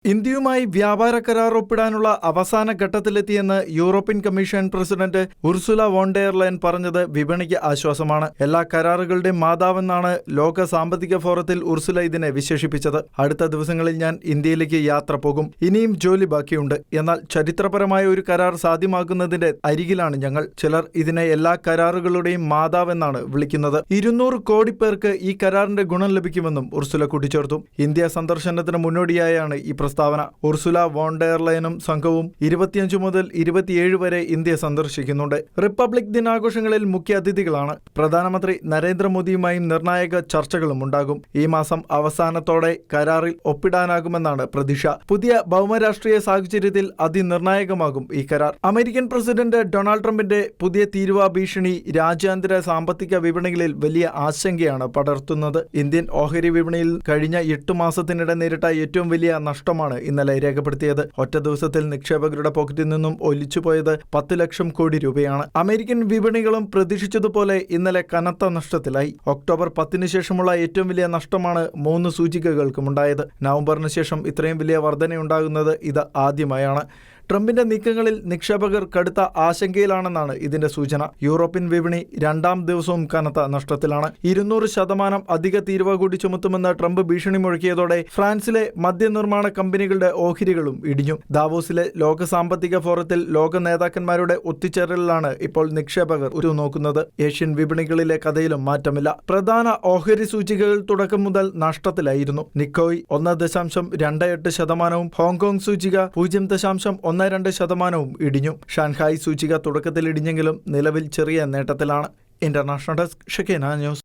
ഇന്ത്യയുമായി വ്യാപാര കരാർ ഒപ്പിടാനുള്ള അവസാന ഘട്ടത്തിലെത്തിയെന്ന് European Commission president Ursula von der Leyen പറഞ്ഞത് വിപണിക്ക് ആശ്വാസമാണ്. എല്ലാ കരാറുകളുടെയും മാതാവെന്നാണ് ലോക സാമ്പത്തിക ഫോറത്തിൽ ഉർസുല ഇതിനെ വിശേഷിപ്പിച്ചത്. അടുത്ത ദിവസങ്ങളിൽ ഞാൻ ഇന്ത്യയിലേക്ക് യാത്ര പോകും. ഇനിയും ജോലി ബാക്കിയുണ്ട്. എന്നാൽ ചരിത്രപരമായ ഒരു കരാർ സാധ്യമാക്കുന്നതിന്റെ അരികിലാണ് ഞങ്ങൾ. ചിലർ ഇതിനെ എല്ലാ കരാറുകളുടെയും മാതാവെന്നാണ് വിളിക്കുന്നത്. 200 കോടി പേർക്ക് ഈ കരാറിന്റെ ഗുണം ലഭിക്കുമെന്നും ഉർസുല കൂട്ടിച്ചേർത്തു. ഇന്ത്യ സന്ദർശനത്തിന് മുന്നോടിയായാണ് ഈ പ്രസ്താവന. ഉർസുല വോൺ ഡെർ ലയനും സംഘവും 25 മുതൽ 27 വരെ ഇന്ത്യ സന്ദർശിക്കുന്നുണ്ട്. റിപ്പബ്ലിക് ദിനാഘോഷങ്ങളിൽ മുഖ്യ അതിഥികളാണ്. പ്രധാനമന്ത്രി നരേന്ദ്രമോദിയുമായും നിർണായക ചർച്ചകളും ഉണ്ടാകും. ഈ മാസം അവസാനത്തോടെ കരാറിൽ ഒപ്പിടാനാകുമെന്നാണ് പ്രതീക്ഷ. പുതിയ ഭൗമരാഷ്ട്രീയ സാഹചര്യത്തിൽ അതിനിർണായകമാകും ഈ കരാർ. അമേരിക്കൻ പ്രസിഡന്റ് ഡൊണാൾഡ് ട്രംപിന്റെ പുതിയ തീരുവ ഭീഷണി രാജ്യാന്തര സാമ്പത്തിക വിപണികളിൽ വലിയ ആശങ്കയാണ് പടർത്തുന്നത്. ഇന്ത്യൻ ഓഹരി വിപണിയിൽ കഴിഞ്ഞ 8 മാസത്തിനിടെ നേരിട്ട ഏറ്റവും വലിയ നഷ്ടമാണ് ഇന്നലെ രേഖപ്പെടുത്തിയത്. ഒറ്റ ദിവസത്തിൽ നിക്ഷേപകരുടെ പോക്കറ്റിൽ നിന്നും ഒലിച്ചുപോയത് 10 ലക്ഷം കോടി രൂപയാണ്. അമേരിക്കൻ വിപണികളും പ്രതീക്ഷിച്ചതുപോലെ ഇന്നലെ കനത്ത നഷ്ടത്തിലായി. ഒക്ടോബർ 10 ശേഷമുള്ള ഏറ്റവും വലിയ നഷ്ടമാണ് 3 സൂചികകൾക്കുമുണ്ടായത്. നവംബറിന് ശേഷം ഇത്രയും വലിയ വർധനയുണ്ടാകുന്നത് ഇത് ആദ്യമായാണ്. ട്രംപിന്റെ നീക്കങ്ങളിൽ നിക്ഷേപകർ കടുത്ത ആശങ്കയിലാണെന്നാണ് ഇതിന്റെ സൂചന. യൂറോപ്യൻ വിപണി 2ാം ദിവസവും കനത്ത നഷ്ടത്തിലാണ്. 200% അധിക തീരുവ കൂടി ചുമത്തുമെന്ന് ട്രംപ് ഭീഷണി മുഴക്കിയതോടെ ഫ്രാൻസിലെ മദ്യനിർമ്മാണ കമ്പനികളുടെ ഓഹരികളും ഇടിഞ്ഞു. ദാവോസിലെ ലോക സാമ്പത്തിക ഫോറത്തിൽ ലോക നേതാക്കന്മാരുടെ ഒത്തുചേരലിലാണ് ഇപ്പോൾ നിക്ഷേപകർ ഉറ്റുനോക്കുന്നത്. ഏഷ്യൻ വിപണികളിലെ കഥയിലും മാറ്റമില്ല. പ്രധാന ഓഹരി സൂചികകൾ തുടക്കം മുതൽ നഷ്ടത്തിലായിരുന്നു. നിക്കോയ് 1.28%, ഹോങ്കോങ് സൂചിക 0.12% ഇടിഞ്ഞു. ഷാൻഹായ് സൂചിക തുടക്കത്തിൽ ഇടിഞ്ഞെങ്കിലും നിലവിൽ ചെറിയ നേട്ടത്തിലാണ്. International desk, Shekinah news.